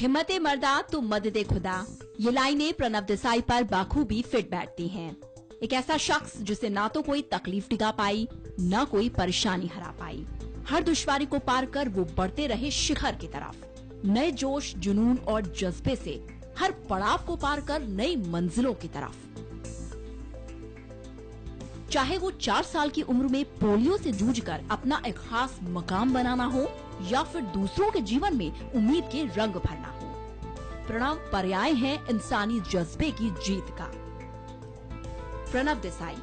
हिम्मते मर्दा तो मददे खुदा, ये लाइनें प्रणव देसाई पर बाखूबी फिट बैठती हैं। एक ऐसा शख्स जिसे ना तो कोई तकलीफ दिखा पाई, ना कोई परेशानी हरा पाई। हर दुश्वारी को पार कर वो बढ़ते रहे शिखर की तरफ, नए जोश, जुनून और जज्बे से हर पड़ाव को पार कर नई मंजिलों की तरफ। चाहे वो 4 साल की उम्र में पोलियो से जूझकर अपना एक खास मकाम बनाना हो या फिर दूसरों के जीवन में उम्मीद के रंग भरना हो, प्रणव पर्याय है इंसानी जज्बे की जीत का। प्रणव देसाई,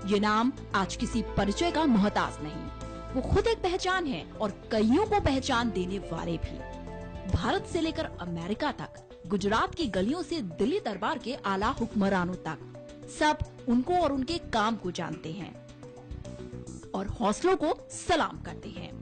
ये नाम आज किसी परिचय का मोहताज नहीं, वो खुद एक पहचान है और कईयों को पहचान देने वाले भी। भारत से लेकर अमेरिका तक, गुजरात की गलियों से दिल्ली दरबार के आला हुक्मरानों तक, सब उनको और उनके काम को जानते हैं और हौसलों को सलाम करते हैं।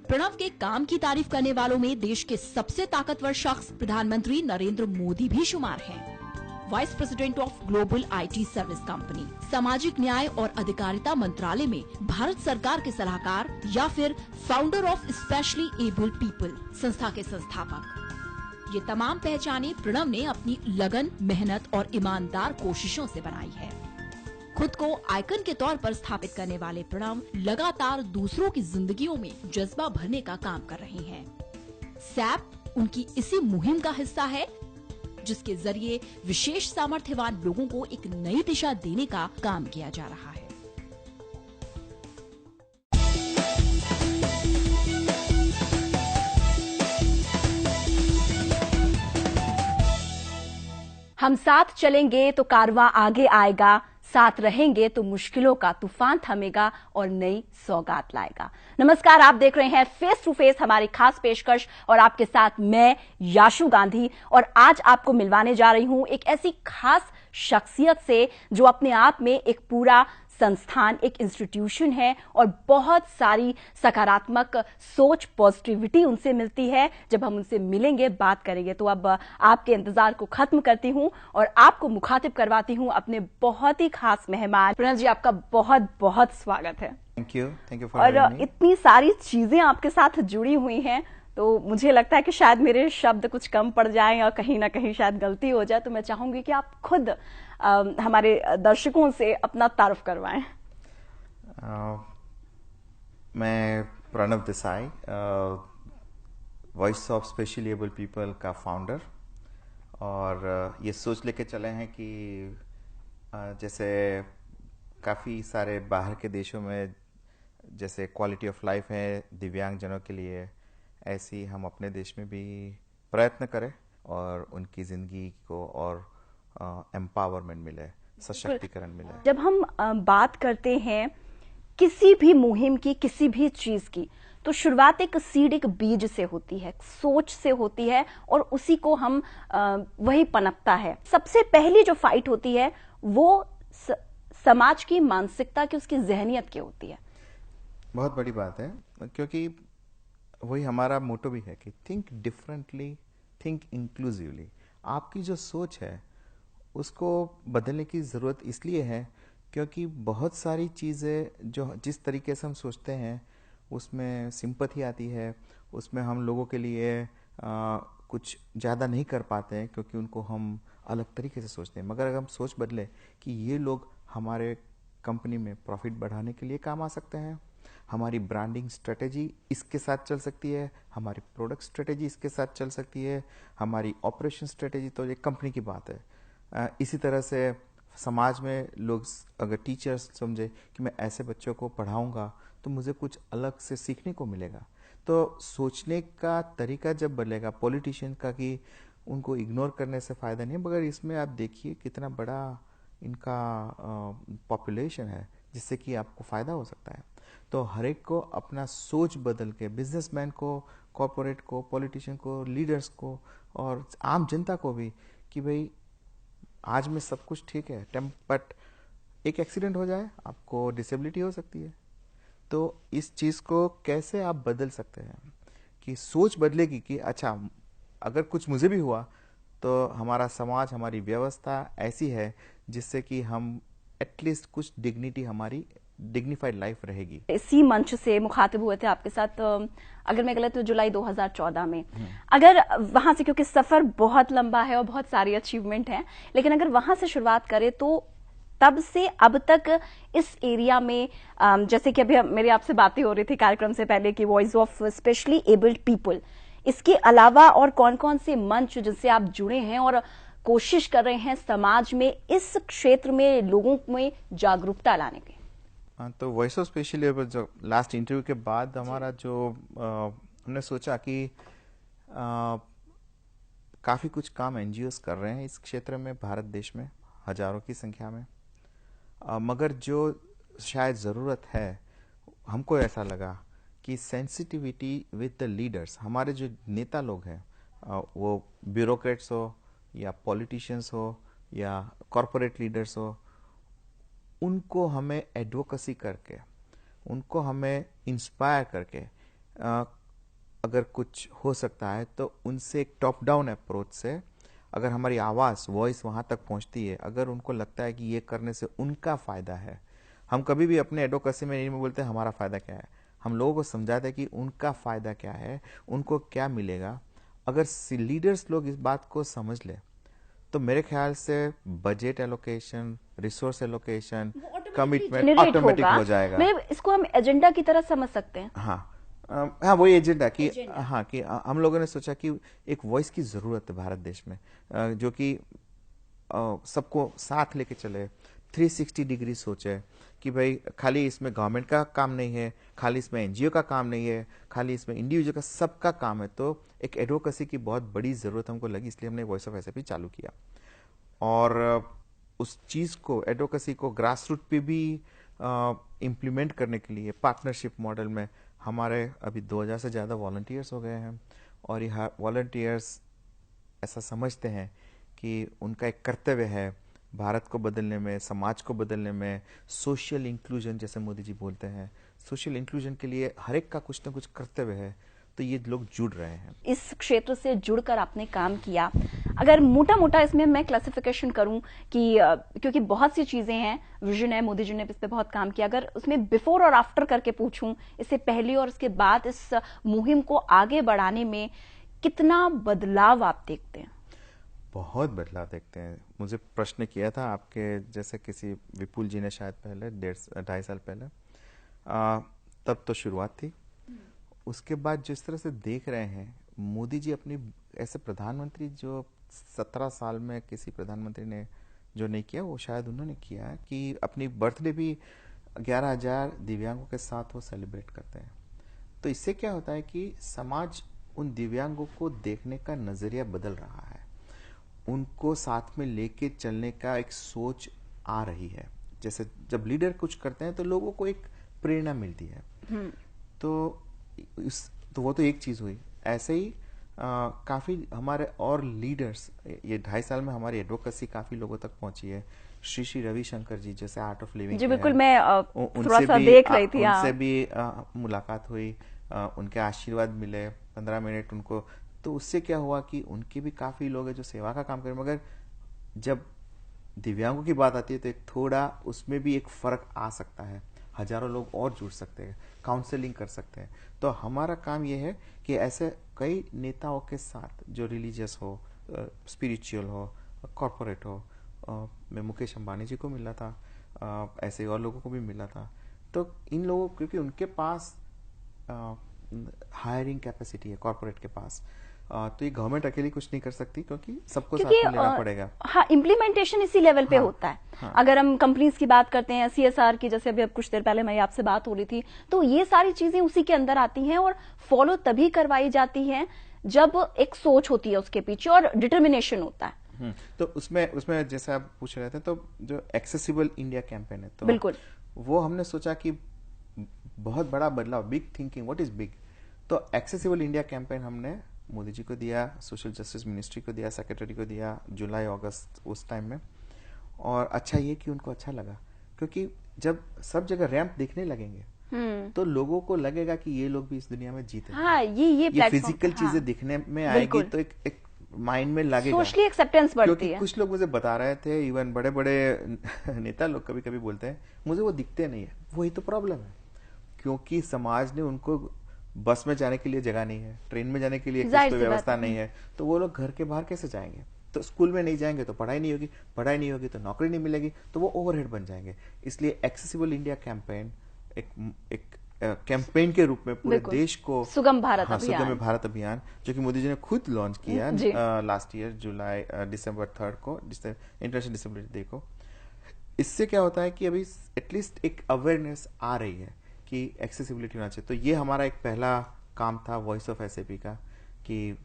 प्रणव के काम की तारीफ करने वालों में देश के सबसे ताकतवर शख्स प्रधानमंत्री नरेंद्र मोदी भी शुमार हैं। Vice president of global IT service company, सामाजिक न्याय और अधिकारिता मंत्रालय में भारत सरकार के सलाहकार या फिर founder of specially abled people संस्था के संस्थापक। ये तमाम पहचाने प्रणव ने अपनी लगन, मेहनत और ईमानदार कोशिशों से बनाई है। खुद को आइकन के तौर पर स्थापित करने वाले प्रणव लगातार दूसरों की जिंदगियों में जज्बा भरने का काम कर रहे हैं। सैप उनकी इसी मुहिम का हिस्सा है, जिसके जरिए विशेष सामर्थ्यवान लोगों को एक नई दिशा देने का काम किया जा रहा है। हम साथ चलेंगे तो कारवां आगे आएगा, साथ रहेंगे तो मुश्किलों का तूफान थमेगा और नई सौगात लाएगा। नमस्कार, आप देख रहे हैं फेस टू फेस, हमारी खास पेशकश और आपके साथ मैं याशु गांधी। और आज आपको मिलवाने जा रही हूं एक ऐसी खास शख्सियत से जो अपने आप में एक पूरा संस्थान, एक इंस्टीट्यूशन है और बहुत सारी सकारात्मक सोच, पॉजिटिविटी उनसे मिलती है। जब हम उनसे मिलेंगे, बात करेंगे, तो अब आपके इंतजार को खत्म करती हूं और आपको मुखातिब करवाती हूं अपने बहुत ही खास मेहमान। प्रणव जी, आपका बहुत बहुत स्वागत है। थैंक यू फॉर और having me। इतनी सारी चीजें आपके साथ जुड़ी हुई हैं, तो मुझे लगता है कि शायद मेरे शब्द कुछ कम पड़ जाएं और कहीं ना कहीं शायद गलती हो जाए, तो मैं चाहूंगी कि आप खुद हमारे दर्शकों से अपना तारुफ करवाएं। मैं Pranav Desai, voice of specially able people का फाउंडर, और ये सोच लेके चले हैं कि जैसे काफ़ी सारे बाहर के देशों में जैसे क्वालिटी ऑफ लाइफ है दिव्यांग जनों के लिए, ऐसी हम अपने देश में भी प्रयत्न करें और उनकी ज़िंदगी को और एम्पावरमेंट मिले, सशक्तिकरण मिले। जब हम बात करते हैं किसी भी मुहिम की, किसी भी चीज की, तो शुरुआत एक सीड, एक बीज से होती है, सोच से होती है और उसी को हम वही पनपता है। सबसे पहली जो फाइट होती है वो समाज की मानसिकता की, उसकी जहनियत की होती है। बहुत बड़ी बात है, क्योंकि वही हमारा मोटो भी है कि थिंक डिफरेंटली, थिंक इंक्लूसिवली। आपकी जो सोच है उसको बदलने की ज़रूरत इसलिए है क्योंकि बहुत सारी चीज़ें जो जिस तरीके से हम सोचते हैं उसमें सिंपैथी आती है, उसमें हम लोगों के लिए कुछ ज़्यादा नहीं कर पाते हैं क्योंकि उनको हम अलग तरीके से सोचते हैं। मगर अगर हम सोच बदले कि ये लोग हमारे कंपनी में प्रॉफिट बढ़ाने के लिए काम आ सकते हैं, हमारी ब्रांडिंग स्ट्रेटेजी इसके साथ चल सकती है, हमारी प्रोडक्ट स्ट्रेटेजी इसके साथ चल सकती है, हमारी ऑपरेशन स्ट्रेटेजी, तो ये कंपनी की बात है। इसी तरह से समाज में लोग, अगर टीचर्स समझे कि मैं ऐसे बच्चों को पढ़ाऊंगा तो मुझे कुछ अलग से सीखने को मिलेगा, तो सोचने का तरीका जब बदलेगा, पॉलिटिशियन का कि उनको इग्नोर करने से फ़ायदा नहीं, मगर इसमें आप देखिए कितना बड़ा इनका पॉपुलेशन है जिससे कि आपको फ़ायदा हो सकता है। तो हर एक को अपना सोच बदल के, बिजनेसमैन को, कॉरपोरेट को, पॉलिटिशियन को, लीडर्स को और आम जनता को भी, कि भाई आज में सब कुछ ठीक है, बट एक एक्सीडेंट हो जाए, आपको डिसेबिलिटी हो सकती है। तो इस चीज़ को कैसे आप बदल सकते हैं कि सोच बदलेगी कि अच्छा, अगर कुछ मुझे भी हुआ तो हमारा समाज, हमारी व्यवस्था ऐसी है जिससे कि हम एटलीस्ट कुछ डिग्निटी हमारी डिग्निफाइड लाइफ रहेगी। इसी मंच से मुखातिब हुए थे आपके साथ, अगर मैं गलत हूँ, जुलाई 2014 में। अगर वहां से, क्योंकि सफर बहुत लंबा है और बहुत सारी अचीवमेंट हैं, लेकिन अगर वहां से शुरुआत करें तो तब से अब तक इस एरिया में, जैसे कि अभी मेरी आपसे बातें हो रही थी कार्यक्रम से पहले कि voice of specially abled people, इसके अलावा और कौन कौन से मंच जिनसे आप जुड़े हैं और कोशिश कर रहे हैं समाज में इस क्षेत्र में लोगों में जागरूकता लाने की? तो वॉइस ऑफ स्पेशल एबल जो लास्ट इंटरव्यू के बाद हमारा जो हमने सोचा कि काफ़ी कुछ काम एनजीओस कर रहे हैं इस क्षेत्र में, भारत देश में हजारों की संख्या में, मगर जो शायद ज़रूरत है, हमको ऐसा लगा कि सेंसिटिविटी विद द लीडर्स, हमारे जो नेता लोग हैं, वो ब्यूरोक्रेट्स हो या पॉलिटिशियंस हो या कॉरपोरेट लीडर्स हो, उनको हमें एडवोकेसी करके, उनको हमें इंस्पायर करके, अगर कुछ हो सकता है तो उनसे एक टॉप डाउन अप्रोच से अगर हमारी आवाज़, वॉइस वहाँ तक पहुँचती है, अगर उनको लगता है कि ये करने से उनका फ़ायदा है, हम कभी भी अपने एडवोकेसी में नहीं बोलते हमारा फ़ायदा क्या है, हम लोगों को समझाते हैं कि उनका फ़ायदा क्या है, उनको क्या मिलेगा। अगर लीडर्स लोग इस बात को समझ ले तो मेरे ख्याल से budget allocation, resource allocation, commitment automatic हो जाएगा। इसको हम एजेंडा की तरह समझ सकते हैं। हाँ, वही एजेंडा कि हाँ, कि हम लोगों ने सोचा कि एक वॉइस की जरूरत है भारत देश में, जो कि सबको साथ लेके चले, 360 डिग्री सोचे कि भाई खाली इसमें गवर्नमेंट का काम नहीं है, खाली इसमें एनजीओ का काम नहीं है, खाली इसमें इंडिविजुअल का, सबका काम है। तो एक एडवोकेसी की बहुत बड़ी ज़रूरत हमको लगी, इसलिए हमने वॉइस ऑफ एसएपी चालू किया। और उस चीज़ को, एडवोकेसी को ग्रास रूट पे भी इम्प्लीमेंट करने के लिए पार्टनरशिप मॉडल में हमारे अभी 2000 से ज़्यादा वॉलंटियर्स हो गए हैं। और यह वॉलंटियर्स ऐसा समझते हैं कि उनका एक कर्तव्य है भारत को बदलने में, समाज को बदलने में, सोशल इंक्लूजन जैसे मोदी जी बोलते हैं, सोशल इंक्लूजन के लिए हर एक का कुछ ना कुछ कर्तव्य है। तो ये लोग जुड़ रहे हैं। इस क्षेत्र से जुड़कर आपने काम किया, अगर मोटा मोटा इसमें मैं क्लासिफिकेशन करूं कि क्योंकि बहुत सी चीजें हैं, विजन है, मोदी जी ने इस पे बहुत काम किया, अगर उसमें बिफोर और आफ्टर करके पूछूं, इससे पहले और इसके बाद इस मुहिम को आगे बढ़ाने में कितना बदलाव आप देखते हैं? बहुत बदलाव देखते हैं। मुझे प्रश्न किया था आपके जैसे किसी विपुल जी ने शायद पहले 2.5 साल पहले, तब तो शुरुआत थी। उसके बाद जिस तरह से देख रहे हैं मोदी जी अपनी, ऐसे प्रधानमंत्री जो 17 साल में किसी प्रधानमंत्री ने जो नहीं किया, वो शायद उन्होंने किया है कि अपनी बर्थडे भी 11,000 दिव्यांगों के साथ वो सेलिब्रेट करते हैं। तो इससे क्या होता है कि समाज उन दिव्यांगों को देखने का नजरिया बदल रहा है, उनको साथ में लेके चलने का एक सोच आ रही है। जैसे जब लीडर कुछ करते हैं तो लोगों को एक प्रेरणा मिलती है। तो वो तो एक चीज हुई। ऐसे ही काफी हमारे और लीडर्स, ये 2.5 साल में हमारी एडवोकेसी काफी लोगों तक पहुंची है। श्री रविशंकर जी जैसे आर्ट ऑफ लिविंग, जी बिल्कुल, मैं थोड़ा सा देख रही थी, उनसे भी मुलाकात हुई, उनके आशीर्वाद मिले 15 मिनट उनको। तो उससे क्या हुआ कि उनके भी काफी लोग हैं जो सेवा का काम करें, मगर जब दिव्यांगों की बात आती है तो एक थोड़ा उसमें भी एक फर्क आ सकता है। हजारों लोग और जुड़ सकते हैं, काउंसलिंग कर सकते हैं। तो हमारा काम यह है कि ऐसे कई नेताओं के साथ जो रिलीजियस हो, स्पिरिचुअल हो, कॉर्पोरेट हो, मैं मुकेश अंबानी जी को मिला था, ऐसे और लोगों को भी मिला था। तो इन लोगों, क्योंकि उनके पास हायरिंग कैपेसिटी है कॉर्पोरेट के पास, तो ये गवर्नमेंट अकेली कुछ नहीं कर सकती, क्योंकि सबको साथ में लेना पड़ेगा। हाँ, इम्प्लीमेंटेशन इसी लेवल पे होता है। हाँ। अगर हम कंपनीज की बात करते हैं, सीएसआर की, जैसे अभी अब कुछ देर पहले मेरी आपसे बात हो रही थी, तो ये सारी चीजें उसी के अंदर आती हैं और फॉलो तभी करवाई जाती हैं जब एक सोच होती है उसके पीछे और डिटर्मिनेशन होता है। तो उसमें जैसे आप पूछ रहे थे, तो जो एक्सेसिबल इंडिया कैंपेन है, तो बिल्कुल वो हमने सोचा कि बहुत बड़ा बदलाव, big thinking, what is big. तो एक्सेसिबल इंडिया कैंपेन हमने मोदी जी को दिया, सोशल जस्टिस मिनिस्ट्री को दिया, सेक्रेटरी को दिया, जुलाई अगस्त उस टाइम में। और अच्छा ये कि उनको अच्छा लगा, क्योंकि जब सब जगह रैंप दिखने लगेंगे तो लोगों को लगेगा कि ये लोग भी इस दुनिया में जीते। हाँ, ये फिजिकल चीजें दिखने में आएगी तो एक माइंड में लगेगा, सोशली एक्सेप्टेंस बढ़ती क्योंकि है। कुछ लोग मुझे बता रहे थे, इवन बड़े बड़े नेता लोग कभी कभी बोलते हैं मुझे वो दिखते नहीं है। वही तो प्रॉब्लम है, क्योंकि समाज ने उनको बस में जाने के लिए जगह नहीं है, ट्रेन में जाने के लिए जाहिर कोई सी बात व्यवस्था है। नहीं है, तो वो लोग घर के बाहर कैसे जाएंगे? तो स्कूल में नहीं जाएंगे तो पढ़ाई नहीं होगी, पढ़ाई नहीं होगी तो नौकरी नहीं मिलेगी, तो वो ओवरहेड बन जाएंगे। इसलिए एक्सेसिबल इंडिया कैंपेन एक कैंपेन के रूप में पूरे बिल्कुल। देश को, सुगम भारत हाँ, अभियान। सुगम भारत अभियान, जो कि मोदी जी ने खुद लॉन्च किया जी। लास्ट ईयर दिसंबर 3 को, इंटरनेशनल डिसेबिलिटी डे को। इससे क्या होता है कि अभी एटलीस्ट एक अवेयरनेस आ रही है कि एक्सेसिबिलिटी होना चाहिए। तो ये हमारा एक पहला काम था वॉइस ऑफ एसएपी का, कि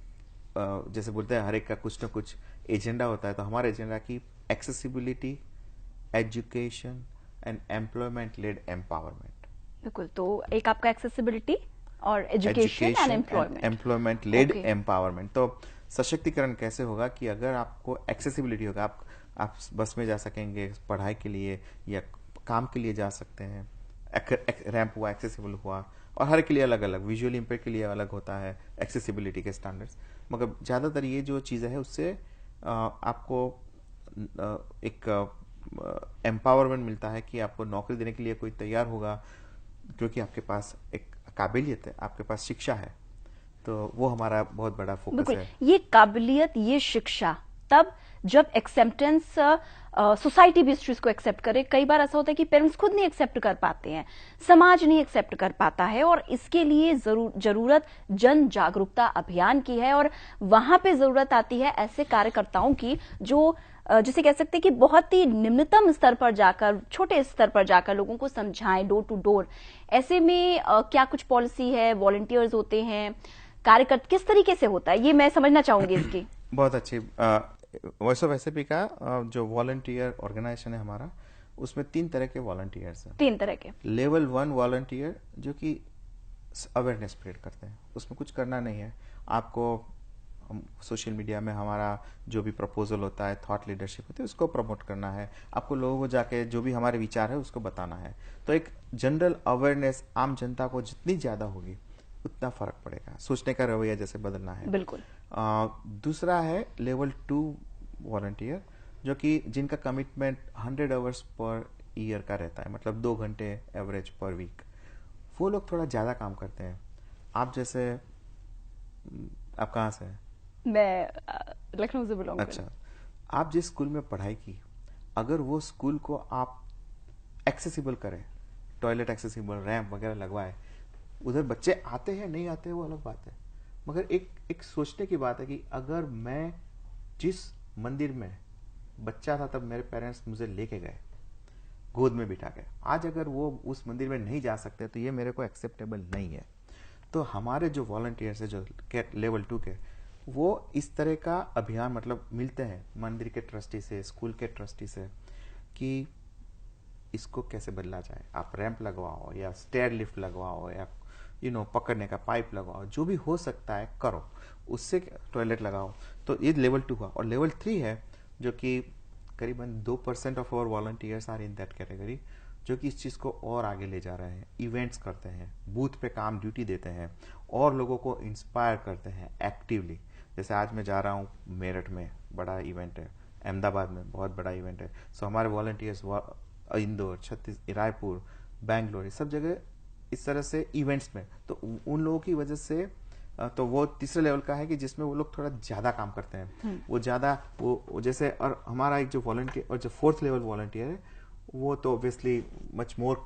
जैसे बोलते हैं हर एक का कुछ ना कुछ एजेंडा होता है, तो हमारा एजेंडा की accessibility, education and employment led empowerment. बिल्कुल, तो एक आपका एक्सेसिबिलिटी और education and employment led Okay. Empowerment. तो सशक्तिकरण कैसे होगा कि अगर आपको एक्सेसिबिलिटी होगा, आप बस में जा सकेंगे पढ़ाई के लिए या काम के लिए जा सकते हैं, रैंप हुआ, एक्सेसिबल हुआ, और हर के लिए अलग अलग, विजुअली इम्पेयर के लिए अलग होता है एक्सेसिबिलिटी के स्टैंडर्ड्स। मगर ज़्यादातर ये जो चीज़ें है उससे आपको एक एम्पावरमेंट मिलता है कि आपको नौकरी देने के लिए कोई तैयार होगा, क्योंकि आपके पास एक काबिलियत है, आपके पास शिक्षा है। तो वो हमारा बहुत बड़ा फोकस बिल्कुल, है। ये काबिलियत, ये शिक्षा तब जब एक्सेप्टेंस सोसाइटी भी इस चीज को एक्सेप्ट करे। कई बार ऐसा होता है कि पेरेंट्स खुद नहीं एक्सेप्ट कर पाते हैं, समाज नहीं एक्सेप्ट कर पाता है, और इसके लिए जरूरत जन जागरूकता अभियान की है। और वहां पे जरूरत आती है ऐसे कार्यकर्ताओं की जो जिसे कह सकते हैं कि बहुत ही निम्नतम स्तर पर जाकर, छोटे स्तर पर जाकर लोगों को समझाएं, डोर टू डोर। ऐसे में क्या कुछ पॉलिसी है, वॉलंटियर्स होते हैं, कार्यकर्ता किस तरीके से होता है, ये मैं समझना चाहूंगी इसकी। बहुत अच्छी। वॉइस ऑफ एसएपी का जो वॉलंटियर ऑर्गेनाइजेशन है हमारा, उसमें 3 तरह के वॉलंटियर्स हैं। 3 तरह के। लेवल 1 वॉलंटियर जो कि अवेयरनेस स्प्रेड करते हैं, उसमें कुछ करना नहीं है आपको। सोशल मीडिया में हमारा जो भी प्रपोजल होता है, थॉट लीडरशिप होती है, उसको प्रमोट करना है आपको, लोगों को जाके जो भी हमारे विचार है उसको बताना है। तो एक जनरल अवेयरनेस आम जनता को जितनी ज्यादा होगी उतना फर्क पड़ेगा, सोचने का रवैया जैसे बदलना है। बिल्कुल। दूसरा है लेवल 2 वॉलंटियर, जो कि जिनका कमिटमेंट 100 आवर्स पर ईयर का रहता है, मतलब 2 घंटे एवरेज पर वीक। वो लोग थोड़ा ज्यादा काम करते हैं। आप जैसे, आप कहाँ से हैं? मैं लखनऊ से बिलोंग अच्छा, आप जिस स्कूल में पढ़ाई की, अगर वो स्कूल को आप एक्सेसिबल करें, टॉयलेट एक्सेसिबल, रैंप वगैरह लगवाए, उधर बच्चे आते हैं नहीं आते हैं वो अलग बात है, मगर एक सोचने की बात है कि अगर मैं जिस मंदिर में बच्चा था तब मेरे पेरेंट्स मुझे लेके गए गोद में बिठा के, आज अगर वो उस मंदिर में नहीं जा सकते तो ये मेरे को एक्सेप्टेबल नहीं है। तो हमारे जो वॉलंटियर्स है जो लेवल 2 के, वो इस तरह का अभियान मतलब मिलते हैं मंदिर के ट्रस्टी से, स्कूल के ट्रस्टी से, कि इसको कैसे बदला जाए। आप रैंप लगवाओ या स्टेयर लिफ्ट लगवाओ या पकड़ने का पाइप लगवाओ, जो भी हो सकता है करो, उससे टॉयलेट लगाओ। तो ये लेवल 2 हुआ। और लेवल 3 है जो कि करीबन 2% of our volunteers are in that category, जो कि इस चीज को और आगे ले जा रहे हैं, इवेंट्स करते हैं, बूथ पे काम ड्यूटी देते हैं और लोगों को इंस्पायर करते हैं एक्टिवली। जैसे आज मैं जा रहा हूँ मेरठ में, बड़ा इवेंट है, अहमदाबाद में बहुत बड़ा इवेंट है। सो हमारे वॉलंटियर्स इंदौर, रायपुर, बैंगलोर, सब जगह इस तरह से इवेंट्स में, तो उन लोगों की वजह से, तो वो तीसरे लेवल का है कि जिसमें वो लोग थोड़ा ज्यादा काम करते हैं, वो ज्यादा वो जैसे। और हमारा एक जो वॉलंटियर और जो 4th लेवल वॉलंटियर है, वो तो obviously much more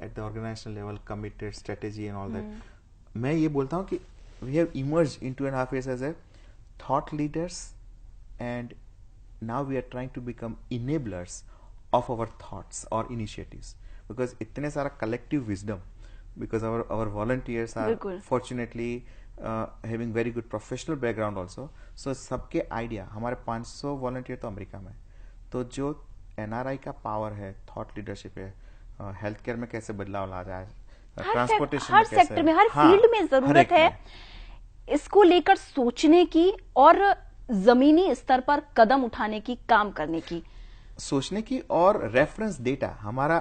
at the organisational level, committed, strategy and all that. मैं ये बोलता हूँ कि we have emerged in 2.5 years as a thought leaders, and now we are trying to become enablers of our thoughts or initiatives, because इतने सारा collective wisdom, because our volunteers are बिल्कुल। fortunately having very good professional background also, so सबके idea, हमारे 500 volunteer तो America में, तो जो NRI का पावर है, थॉट लीडरशिप है, हेल्थ केयर में कैसे बदलाव ला जाए, ट्रांसपोर्टेशन हर में कैसे, सेक्टर में, हर हाँ, फील्ड में हर जरूरत एक है में। इसको लेकर सोचने की और जमीनी स्तर पर कदम उठाने की, काम करने की, सोचने की। और रेफरेंस डेटा हमारा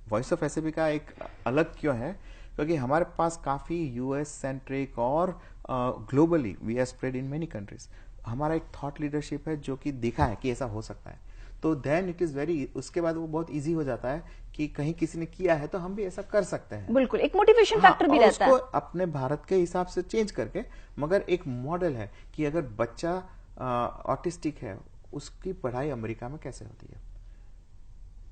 वॉइस ऑफ एसएपी का एक अलग क्यों है, क्योंकि हमारे पास काफी यूएस सेंट्रिक और globally we are spread in many countries, हमारा एक थॉट लीडरशिप है जो कि देखा है कि ऐसा हो सकता है, तो देन इट इज वेरी, उसके बाद वो बहुत इजी हो जाता है कि कहीं किसी ने किया है तो हम भी ऐसा कर सकते हैं। बिल्कुल, एक मोटिवेशन हाँ, फैक्टर भी और रहता है। उसको अपने भारत के हिसाब से चेंज करके, मगर एक मॉडल है कि अगर बच्चा ऑटिस्टिक है, उसकी पढ़ाई अमेरिका में कैसे होती है,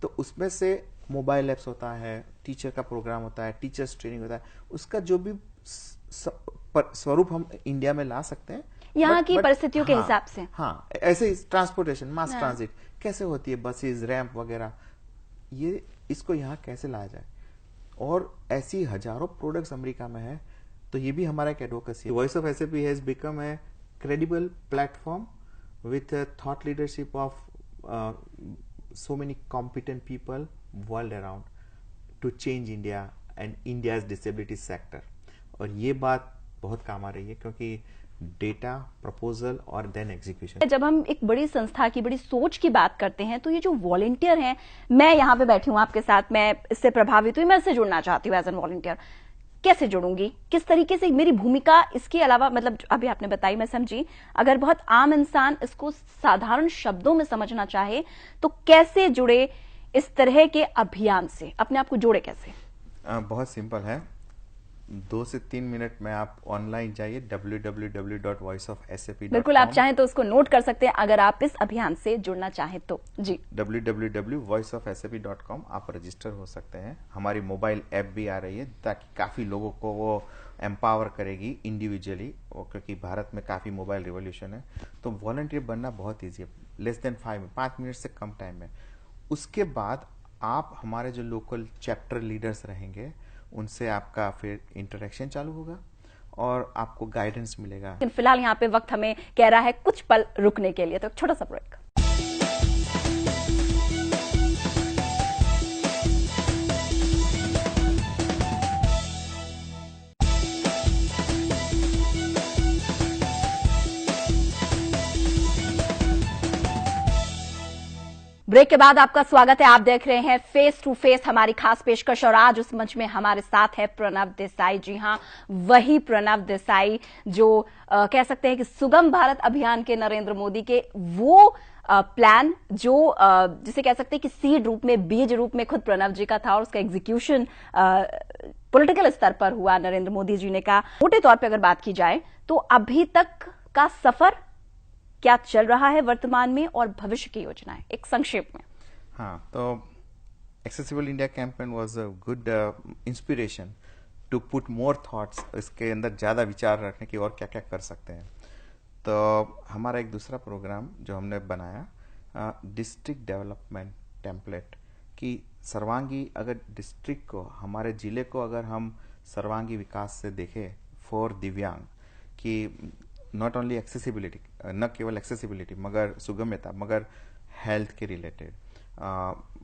तो उसमें से मोबाइल एप्स होता है, टीचर का प्रोग्राम होता है, टीचर्स ट्रेनिंग होता है, उसका जो भी स्वरूप हम इंडिया में ला सकते हैं यहाँ की परिस्थितियों के हिसाब से। हाँ, ऐसे ही ट्रांसपोर्टेशन, मास हाँ। ट्रांजिट कैसे होती है, बसेस, रैंप वगैरह, ये इसको यहाँ कैसे लाया जाए, और ऐसी हजारों प्रोडक्ट्स अमेरिका में है, तो ये भी हमारा एक एडवोकेसी है। Voice of SAP has become a credible platform with a thought leadership of so many competent people world around to change India and India's disability sector। और ये बात बहुत काम आ रही है क्योंकि डेटा, प्रपोजल और देन एग्जीक्यूशन। जब हम एक बड़ी संस्था की बड़ी सोच की बात करते हैं तो ये जो वॉलंटियर हैं, मैं यहाँ पे बैठी हूँ आपके साथ, मैं इससे प्रभावित हुई, मैं इससे जुड़ना चाहती हूँ एज एन वॉलंटियर। कैसे जुड़ूंगी, किस तरीके से मेरी भूमिका, इसके अलावा मतलब अभी आपने बताई, मैं समझी, अगर बहुत आम इंसान इसको साधारण शब्दों में समझना चाहे तो कैसे जुड़े इस तरह के अभियान से, अपने आप को जोड़े कैसे? बहुत सिंपल है, 2 से 3 मिनट में आप ऑनलाइन जाइए www.voiceofsap.com। बिल्कुल, आप चाहें तो उसको नोट कर सकते हैं अगर आप इस अभियान से जुड़ना चाहें तो। जी, www.voiceofsap.com आप रजिस्टर हो सकते हैं। हमारी मोबाइल ऐप भी आ रही है ताकि काफी लोगों को वो एम्पावर करेगी इंडिविजुअली, क्योंकि भारत में काफी मोबाइल रिवॉल्यूशन है। तो वॉलंटियर बनना बहुत ईजी है, लेस देन 5 मिनट से कम टाइम में। उसके बाद आप हमारे जो लोकल चैप्टर लीडर्स रहेंगे उनसे आपका फिर इंटरेक्शन चालू होगा और आपको गाइडेंस मिलेगा। लेकिन फिलहाल यहाँ पे वक्त हमें कह रहा है कुछ पल रुकने के लिए, तो एक छोटा सा ब्रेक। ब्रेक के बाद आपका स्वागत है। आप देख रहे हैं फेस टू फेस, हमारी खास पेशकश, और आज उस मंच में हमारे साथ है प्रणव देसाई। जी हां, वही प्रणव देसाई जो कह सकते हैं कि सुगम भारत अभियान के नरेंद्र मोदी के वो प्लान जो जिसे कह सकते हैं कि सीड रूप में, बीज रूप में खुद प्रणव जी का था, और उसका एग्जीक्यूशन पॉलिटिकल स्तर पर हुआ नरेंद्र मोदी जी ने कहा। मोटे तौर पर अगर बात की जाए तो अभी तक का सफर क्या चल रहा है वर्तमान में, और भविष्य की योजनाएं एक संक्षेप में। हाँ, तो accessible India campaign was a good inspiration to put more thoughts, इसके अंदर ज्यादा विचार रखने की और क्या क्या कर सकते हैं। तो हमारा एक दूसरा प्रोग्राम जो हमने बनाया, डिस्ट्रिक्ट डेवलपमेंट टेम्पलेट, कि सर्वांगी, अगर डिस्ट्रिक्ट को, हमारे जिले को अगर हम सर्वांगी विकास से देखें फॉर दिव्यांग, कि नॉट ओनली एक्सेसिबिलिटी, न केवल एक्सेसिबिलिटी मगर सुगम्यता, मगर हेल्थ के रिलेटेड,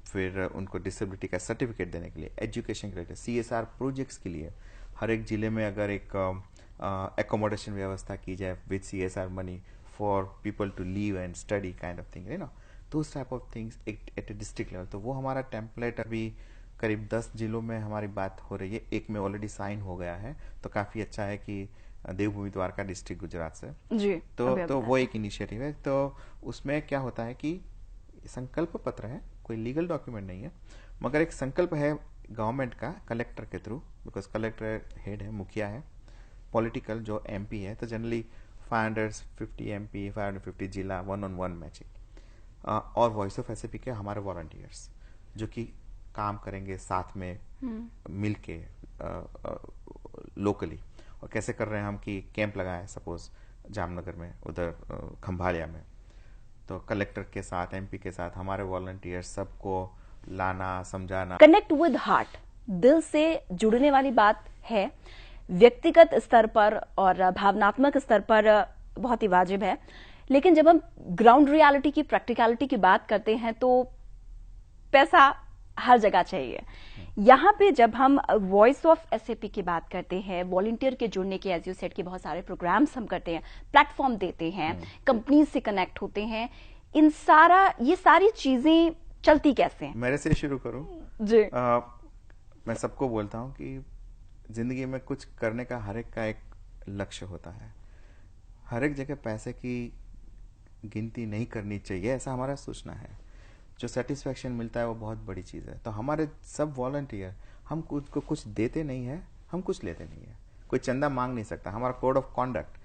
फिर उनको डिसेबिलिटी का सर्टिफिकेट देने के लिए, एजुकेशन के रिलेटेड, CSR प्रोजेक्ट्स के लिए हर एक जिले में अगर एक एकोमोडेशन व्यवस्था की जाए with CSR money for people to live and study kind of thing, ना, those type of things at a district level. तो वो हमारा टेम्पलेट अभी करीब 10 जिलों में हमारी बात हो रही है, एक में ऑलरेडी साइन हो गया है, तो काफी अच्छा है कि देवभूमि द्वारका डिस्ट्रिक्ट गुजरात से जी, तो वो एक इनिशिएटिव है। तो उसमें क्या होता है कि संकल्प पत्र है, कोई लीगल डॉक्यूमेंट नहीं है, मगर एक संकल्प है गवर्नमेंट का कलेक्टर के थ्रू, बिकॉज कलेक्टर हेड है, मुखिया है, पॉलिटिकल जो MP है, तो जनरली 550 MP, 550 जिला, 1-on-1 मैचिंग, और वॉइस ऑफ एसएपी के हमारे वॉलंटियर्स जो कि काम करेंगे साथ में मिलके लोकली। और कैसे कर रहे हैं हम कि कैंप लगाए, सपोज जामनगर में, उधर खंभालिया में, तो कलेक्टर के साथ, MP के साथ हमारे वॉलंटियर्स सबको लाना, समझाना। कनेक्ट विद हार्ट, दिल से जुड़ने वाली बात है, व्यक्तिगत स्तर पर और भावनात्मक स्तर पर बहुत ही वाजिब है। लेकिन जब हम ग्राउंड रियलिटी की, प्रैक्टिकलिटी की बात करते हैं तो पैसा हर जगह चाहिए। यहाँ पे जब हम वॉइस ऑफ एसएपी की बात करते हैं, वॉलंटियर के जुड़ने के, एज यू सेड, के बहुत सारे प्रोग्राम्स हम करते हैं, प्लेटफॉर्म देते हैं, कंपनीज से कनेक्ट होते हैं, ये सारी चीजें चलती कैसे हैं? मेरे से शुरू करूं जी। मैं सबको बोलता हूं कि जिंदगी में कुछ करने का हर एक का एक लक्ष्य होता है। हर एक जगह पैसे की गिनती नहीं करनी चाहिए, ऐसा हमारा सोचना है। जो सेटिस्फेक्शन मिलता है वो बहुत बड़ी चीज़ है। तो हमारे सब वॉलंटियर, हम को कुछ देते नहीं है, हम कुछ लेते नहीं है, कोई चंदा मांग नहीं सकता। हमारा कोड ऑफ कॉन्डक्ट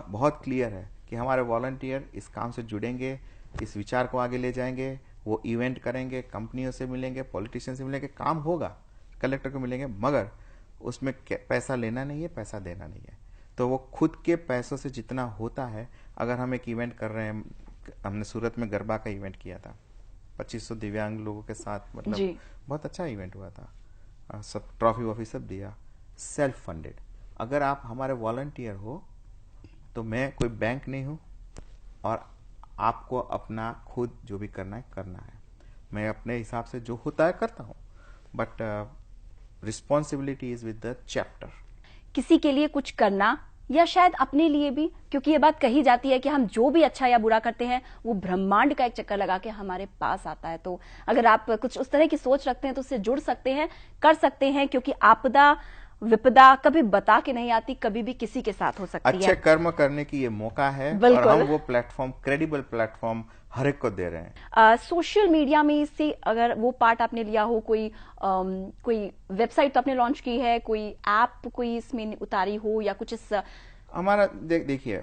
बहुत क्लियर है कि हमारे वॉलंटियर इस काम से जुड़ेंगे, इस विचार को आगे ले जाएंगे, वो इवेंट करेंगे, कंपनियों से मिलेंगे, पॉलिटिशियन से मिलेंगे, काम होगा, कलेक्टर को मिलेंगे, मगर उसमें पैसा लेना नहीं है, पैसा देना नहीं है। तो वो खुद के पैसों से जितना होता है, अगर हम एक इवेंट कर रहे हैं, हमने सूरत में गरबा का इवेंट किया था 2500 दिव्यांग लोगों के साथ, मतलब बहुत अच्छा इवेंट हुआ था, सब ट्रॉफी वॉफी सब दिया, सेल्फ फंडेड। अगर आप हमारे वॉलंटियर हो तो मैं कोई बैंक नहीं हूं और आपको अपना खुद जो भी करना है, मैं अपने हिसाब से जो होता है करता हूं, but responsibility is with the chapter. किसी के लिए कुछ करना या शायद अपने लिए भी, क्योंकि ये बात कही जाती है कि हम जो भी अच्छा या बुरा करते हैं वो ब्रह्मांड का एक चक्कर लगा के हमारे पास आता है। तो अगर आप कुछ उस तरह की सोच रखते हैं तो उससे जुड़ सकते हैं, कर सकते हैं, क्योंकि आपदा विपदा कभी बता के नहीं आती, कभी भी किसी के साथ हो सकती है। अच्छे कर्म करने की ये मौका है और हम वो प्लेटफॉर्म, क्रेडिबल प्लेटफॉर्म हर एक को दे रहे हैं। सोशल मीडिया में से अगर वो पार्ट आपने लिया हो, कोई वेबसाइट तो आपने लॉन्च की है, कोई ऐप कोई इसमें उतारी हो या कुछ इस हमारा देखिए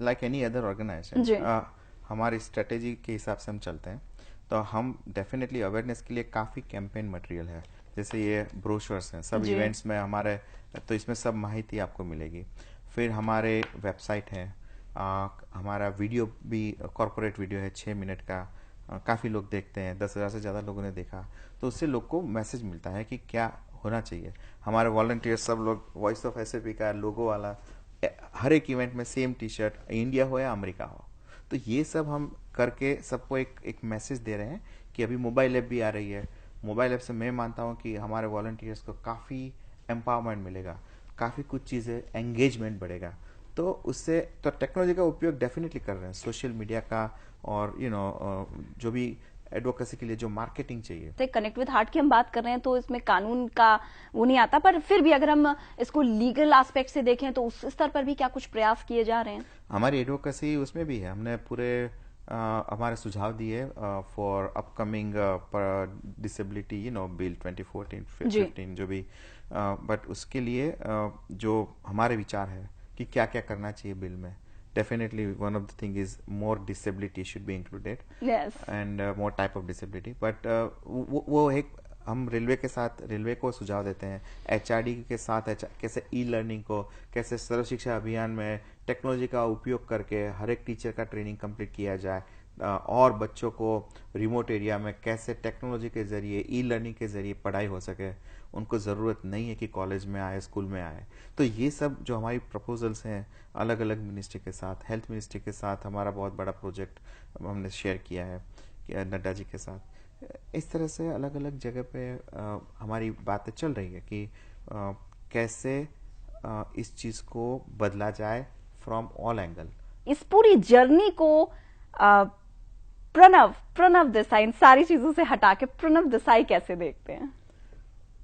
लाइक एनी अदर ऑर्गेनाइजेशन हमारी स्ट्रेटेजी के हिसाब से हम चलते हैं। तो हम डेफिनेटली अवेयरनेस के लिए काफी कैंपेन मटेरियल है, जैसे ये ब्रोशर्स हैं सब इवेंट्स में हमारे, तो इसमें सब माहिती आपको मिलेगी। फिर हमारे वेबसाइट है, हमारा वीडियो भी कॉर्पोरेट वीडियो है 6 मिनट का, काफ़ी लोग देखते हैं, 10,000 से ज़्यादा लोगों ने देखा, तो उससे लोग को मैसेज मिलता है कि क्या होना चाहिए। हमारे वॉलंटियर सब लोग वॉइस ऑफ एसएपी का लोगो वाला हर एक इवेंट में सेम टी शर्ट, इंडिया हो या अमेरिका हो, तो ये सब हम करके सबको एक मैसेज दे रहे हैं कि अभी मोबाइल ऐप भी आ रही है। मोबाइल ऐप से मैं मानता हूँ कि हमारे वॉलंटियर्स को काफ़ी एम्पावरमेंट मिलेगा, काफ़ी कुछ चीज़ें, एंगेजमेंट बढ़ेगा। तो उससे तो टेक्नोलॉजी का उपयोग डेफिनेटली कर रहे हैं, सोशल मीडिया का, और जो भी एडवोकेसी के लिए जो मार्केटिंग चाहिए। कनेक्ट विद हार्ट की हम बात कर रहे हैं तो इसमें कानून का वो नहीं आता, पर फिर भी अगर हम इसको लीगल एस्पेक्ट से देखें तो उस स्तर पर भी क्या कुछ प्रयास किए जा रहे हैं? हमारी एडवोकेसी उसमें भी है, हमने पूरे हमारे सुझाव दिए फॉर अपकमिंग डिसेबिलिटी बिल 2014-15 जो भी, बट उसके लिए जो हमारे विचार है कि क्या क्या करना चाहिए बिल में। Definitely one of the thing is more disability should be included. Yes. And more type of disability. But वो एक हम रेलवे को सुझाव देते हैं, एचआरडी के साथ कैसे ई लर्निंग को, कैसे सर्व शिक्षा अभियान में टेक्नोलॉजी का उपयोग करके हर एक टीचर का ट्रेनिंग कंप्लीट किया जाए, और बच्चों को रिमोट एरिया में कैसे टेक्नोलॉजी के जरिए, ई लर्निंग के जरिए पढ़ाई हो सके। उनको ज़रूरत नहीं है कि कॉलेज में आए, स्कूल में आए। तो ये सब जो हमारी प्रपोजल्स हैं अलग अलग मिनिस्ट्री के साथ, हेल्थ मिनिस्ट्री के साथ हमारा बहुत बड़ा प्रोजेक्ट हमने शेयर किया है नड्डा जी के साथ। इस तरह से अलग अलग जगह पे हमारी बातें चल रही है कि कैसे इस चीज़ को बदला जाए फ्रॉम ऑल एंगल। इस पूरी जर्नी को प्रणव देसाई, इन सारी चीजों से हटा के प्रणव देसाई कैसे देखते हैं?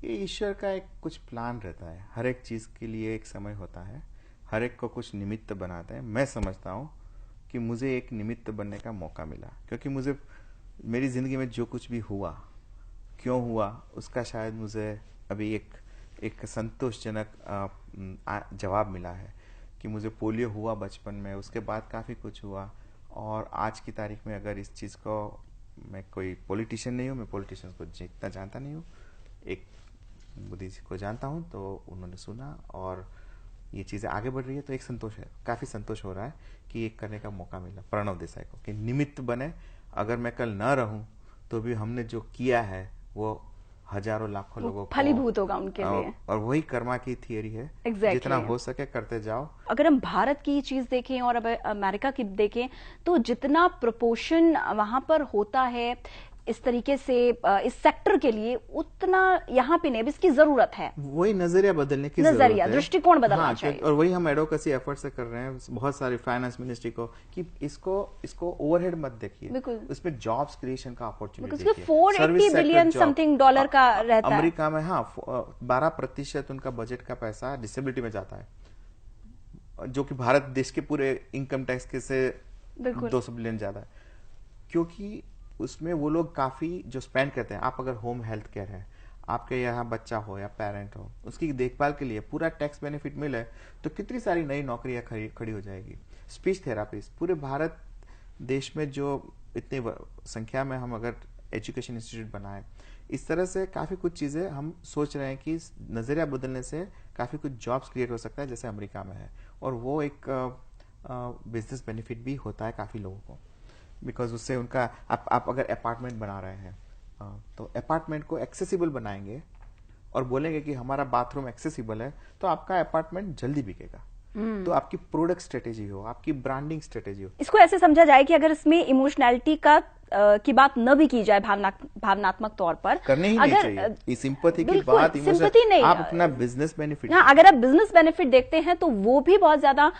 ये ईश्वर का एक कुछ प्लान रहता है, हर एक चीज के लिए एक समय होता है, हर एक को कुछ निमित्त बनाते हैं। मैं समझता हूँ कि मुझे एक निमित्त बनने का मौका मिला, क्योंकि मुझे मेरी जिंदगी में जो कुछ भी हुआ, क्यों हुआ, उसका शायद मुझे अभी एक संतोषजनक जवाब मिला है कि मुझे पोलियो हुआ बचपन में, उसके बाद काफ़ी कुछ हुआ, और आज की तारीख में अगर इस चीज़ को, मैं कोई पॉलिटिशियन नहीं हूँ, मैं पॉलिटिशियंस को जितना जानता नहीं हूँ, एक मोदी जी को जानता हूँ, तो उन्होंने सुना और ये चीज़ें आगे बढ़ रही है, तो एक संतोष है, काफ़ी संतोष हो रहा है कि एक करने का मौका मिला प्रणव देसाई को, कि निमित्त बने। अगर मैं कल ना रहूं तो भी हमने जो किया है वो हजारों लाखों लोगों को फलीभूत होगा उनके लिए, और वही कर्मा की थियरी है। जितना हो सके करते जाओ। अगर हम भारत की चीज देखें और अब अमेरिका की देखें तो जितना प्रोपोर्शन वहां पर होता है इस तरीके से इस सेक्टर के लिए, उतना यहाँ पे नहीं, इसकी जरूरत है। वही नजरिया बदलने की जरूरत है, दृष्टिकोण बदलना चाहिए। और वही हम एडवोकेसी एफर्ट से कर रहे हैं बहुत सारी फाइनेंस मिनिस्ट्री को, कि इसको ओवरहेड मत देखिए, इसमें जॉब्स क्रिएशन का अपॉर्चुनिटी देखिए। 480 बिलियन समथिंग डॉलर का रहता है अमेरिका में। हाँ, 12% उनका बजट का पैसा डिसेबिलिटी में जाता है, जो कि भारत देश के पूरे इनकम टैक्स के से बिल्कुल। 200 बिलियन ज्यादा है, क्योंकि उसमें वो लोग काफी जो स्पेंड करते हैं। आप अगर होम हेल्थ केयर है, आपके यहाँ बच्चा हो या पेरेंट हो, उसकी देखभाल के लिए पूरा टैक्स बेनिफिट मिले तो कितनी सारी नई नौकरियां खड़ी हो जाएगी। स्पीच थेरापिस्ट पूरे भारत देश में जो इतनी संख्या में हम अगर एजुकेशन इंस्टीट्यूट बनाए, इस तरह से काफी कुछ चीजें हम सोच रहे हैं कि नजरिया बदलने से काफी कुछ जॉब्स क्रिएट हो सकता है, जैसे अमेरिका में है। और वो एक बिजनेस बेनिफिट भी होता है काफी लोगों को, बिकॉज उससे उनका आप अगर अपार्टमेंट बना रहे हैं तो अपार्टमेंट को एक्सेसिबल बनाएंगे और बोलेंगे कि हमारा बाथरूम एक्सेसिबल है, तो आपका अपार्टमेंट जल्दी बिकेगा। तो आपकी प्रोडक्ट स्ट्रेटेजी हो, आपकी ब्रांडिंग स्ट्रेटेजी हो। इसको ऐसे समझा जाए कि अगर इसमें इमोशनैलिटी की बात न भी की जाए, भावनात्मक तौर पर करने ही नहीं चाहिए सिंपैथी की बिल्कुल, बात, सिंपैथी नहीं, आप अपना बिजनेस बेनिफिट। हाँ, अगर आप बिजनेस बेनिफिट देखते हैं तो वो भी बहुत ज्यादा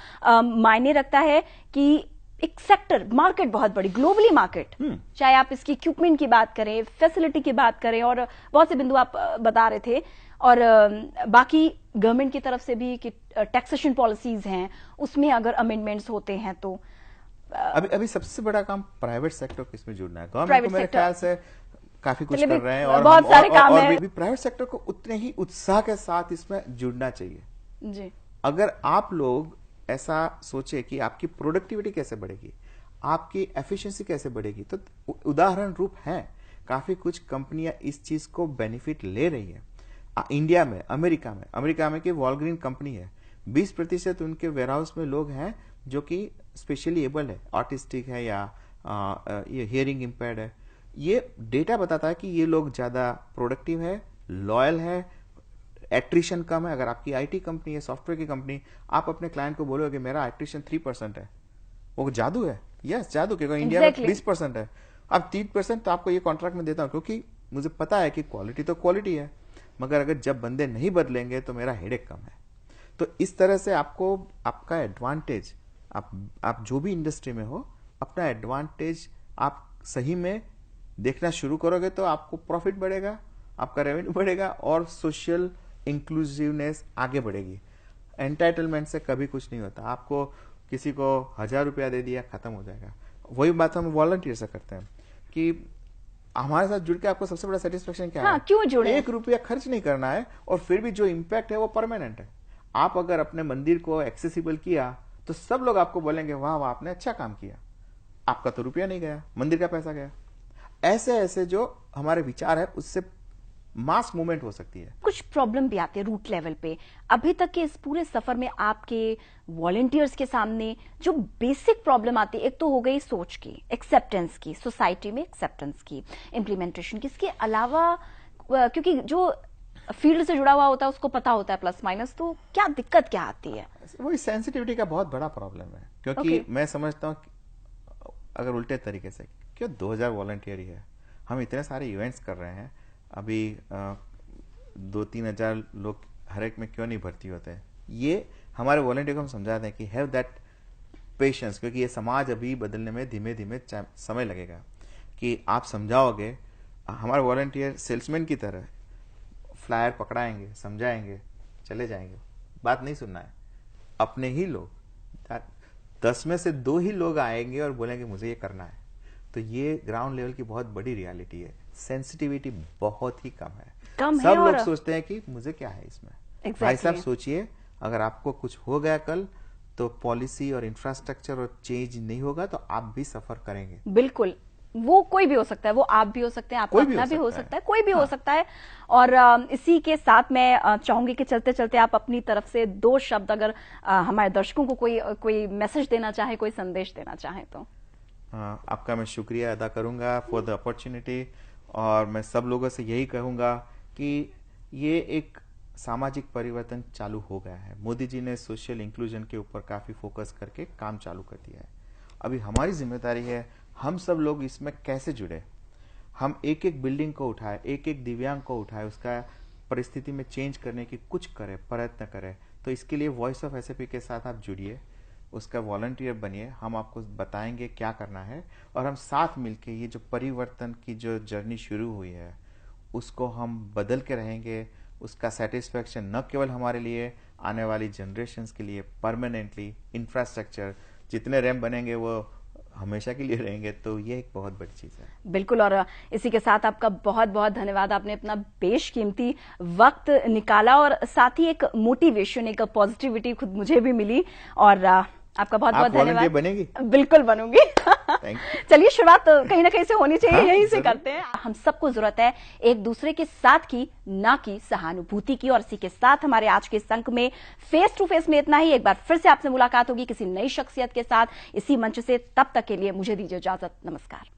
मायने रखता है कि एक सेक्टर मार्केट बहुत बड़ी ग्लोबली मार्केट, चाहे आप इसकी इक्विपमेंट की बात करें, फैसिलिटी की बात करें, और बहुत से बिंदु आप बता रहे थे, और बाकी गवर्नमेंट की तरफ से भी कि टैक्सेशन पॉलिसीज हैं, उसमें अगर अमेंडमेंट्स होते हैं तो अभी सबसे बड़ा काम प्राइवेट सेक्टर को इसमें जुड़ना है। गवर्नमेंट को मेरे ख्याल से काफी कुछ कर रहे हैं और बहुत सारे काम है। भी प्राइवेट सेक्टर को उतने ही उत्साह के साथ इसमें जुड़ना चाहिए जी। अगर आप लोग ऐसा सोचे कि आपकी प्रोडक्टिविटी कैसे बढ़ेगी, आपकी एफिशिएंसी कैसे बढ़ेगी, तो उदाहरण रूप है काफी कुछ कंपनियां इस चीज को बेनिफिट ले रही है। इंडिया में, अमेरिका में की वॉलग्रीन कंपनी है, 20% उनके वेयरहाउस में लोग हैं जो कि स्पेशली एबल्ड है, ऑटिस्टिक है या ये हियरिंग इम्पेयर्ड है। ये डेटा बताता है कि ये लोग ज्यादा प्रोडक्टिव है, लॉयल है, एट्रिशन कम है। अगर आपकी आईटी कंपनी है, सॉफ्टवेयर की कंपनी, आप अपने क्लाइंट को बोलोगे मेरा एट्रिशन 3% है, वो जादू है। यस, जादू, क्योंकि इंडिया में 20% है। अब 3% तो आपको ये कॉन्ट्रैक्ट में देता हूं, क्योंकि मुझे पता है कि क्वालिटी तो क्वालिटी है, मगर अगर जब बंदे नहीं बदलेंगे तो मेरा हेडेक कम है। तो इस तरह से आपको आपका एडवांटेज, आप जो भी इंडस्ट्री में हो, अपना एडवांटेज आप सही में देखना शुरू करोगे तो आपको प्रॉफिट बढ़ेगा, आपका रेवेन्यू बढ़ेगा और सोशल इंक्लूसिवनेस आगे बढ़ेगी। एंटाइटलमेंट से कभी कुछ नहीं होता। आपको किसी को 1000 रुपया दे दिया, खत्म हो जाएगा। वही बात हम वॉलंटियर से करते हैं कि हमारे साथ जुड़ के आपको सबसे बड़ा सेटिस्फेक्शन क्या है? क्यों जुड़े? 1 रुपया खर्च नहीं करना है और फिर भी जो इम्पैक्ट है वो परमानेंट है। आप अगर अपने मंदिर को एक्सेसिबल किया तो सब लोग आपको बोलेंगे वाह वाह आपने अच्छा काम किया, आपका तो रुपया नहीं गया, मंदिर का पैसा गया। ऐसे ऐसे जो हमारे विचार है उससे मास मूवमेंट हो सकती है। कुछ प्रॉब्लम भी आते हैं रूट लेवल पे। अभी तक के इस पूरे सफर में आपके वॉलंटियर्स के सामने जो बेसिक प्रॉब्लम आती है, एक तो हो गई सोच की, एक्सेप्टेंस की, सोसाइटी में एक्सेप्टेंस की, इम्प्लीमेंटेशन की, इसके अलावा क्योंकि जो फील्ड से जुड़ा हुआ होता है उसको पता होता है प्लस माइनस, तो क्या दिक्कत क्या आती है? वही सेंसिटिविटी का बहुत बड़ा प्रॉब्लम है, क्योंकि मैं समझता हूँ अगर उल्टे तरीके से, क्यों 2000 वॉलंटियर ही है, हम इतने सारे इवेंट्स कर रहे हैं, अभी 2-3 हजार लोग हर एक में क्यों नहीं भर्ती होते हैं? ये हमारे वॉलंटियर को हम समझाते हैं कि हैव दैट पेशेंस, क्योंकि ये समाज अभी बदलने में धीमे धीमे समय लगेगा। कि आप समझाओगे, हमारे वॉलंटियर सेल्समैन की तरह फ्लायर पकड़ाएंगे, समझाएंगे, चले जाएंगे, बात नहीं सुनना है। अपने ही लोग 10 में से 2 ही लोग आएंगे और बोलेंगे मुझे ये करना है। तो ये ग्राउंड लेवल की बहुत बड़ी रियलिटी है। सेंसिटिविटी बहुत ही कम है। सब लोग सोचते हैं कि मुझे क्या है इसमें। भाई साहब सोचिए, अगर आपको कुछ हो गया कल तो पॉलिसी और इंफ्रास्ट्रक्चर और चेंज नहीं होगा तो आप भी सफर करेंगे। बिल्कुल, वो कोई भी हो सकता है, वो आप भी हो सकते हैं, आपका अपना भी हो सकता है, कोई भी हो सकता है। और इसी के साथ मैं चाहूंगी कि चलते चलते आप अपनी तरफ से 2 शब्द अगर हमारे दर्शकों को कोई मैसेज देना चाहे, कोई संदेश देना चाहे तो। आपका मैं शुक्रिया अदा करूंगा फॉर द अपॉर्चुनिटी, और मैं सब लोगों से यही कहूंगा कि ये एक सामाजिक परिवर्तन चालू हो गया है। मोदी जी ने सोशल इंक्लूजन के ऊपर काफी फोकस करके काम चालू कर दिया है। अभी हमारी जिम्मेदारी है हम सब लोग इसमें कैसे जुड़े। हम एक एक बिल्डिंग को उठाए, एक एक दिव्यांग को उठाए, उसका परिस्थिति में चेंज करने की कुछ करें, प्रयत्न करें। तो इसके लिए वॉइस ऑफ एसएपी के साथ आप जुड़िए, उसका वॉलंटियर बनिए, हम आपको बताएंगे क्या करना है, और हम साथ मिलके ये जो परिवर्तन की जो जर्नी शुरू हुई है उसको हम बदल के रहेंगे। उसका सेटिस्फैक्शन न केवल हमारे लिए, आने वाली जनरेशन्स के लिए परमानेंटली। इंफ्रास्ट्रक्चर जितने रैम्प बनेंगे वो हमेशा के लिए रहेंगे, तो ये एक बहुत बड़ी चीज है। बिल्कुल, और इसी के साथ आपका बहुत बहुत धन्यवाद। आपने अपना बेशकीमती वक्त निकाला और साथ ही एक मोटिवेशन, एक पॉजिटिविटी खुद मुझे भी मिली, और आपका बहुत बहुत धन्यवाद। बनेगी? बिल्कुल बनूंगी। चलिए, शुरुआत कहीं ना कहीं से होनी चाहिए, यहीं से करते हैं। हम सबको जरूरत है एक दूसरे के साथ की, ना कि सहानुभूति की। और इसी के साथ हमारे आज के इस अंक में फेस टू फेस में इतना ही। एक बार फिर से आपसे मुलाकात होगी किसी नई शख्सियत के साथ इसी मंच से। तब तक के लिए मुझे दीजिए इजाजत। नमस्कार।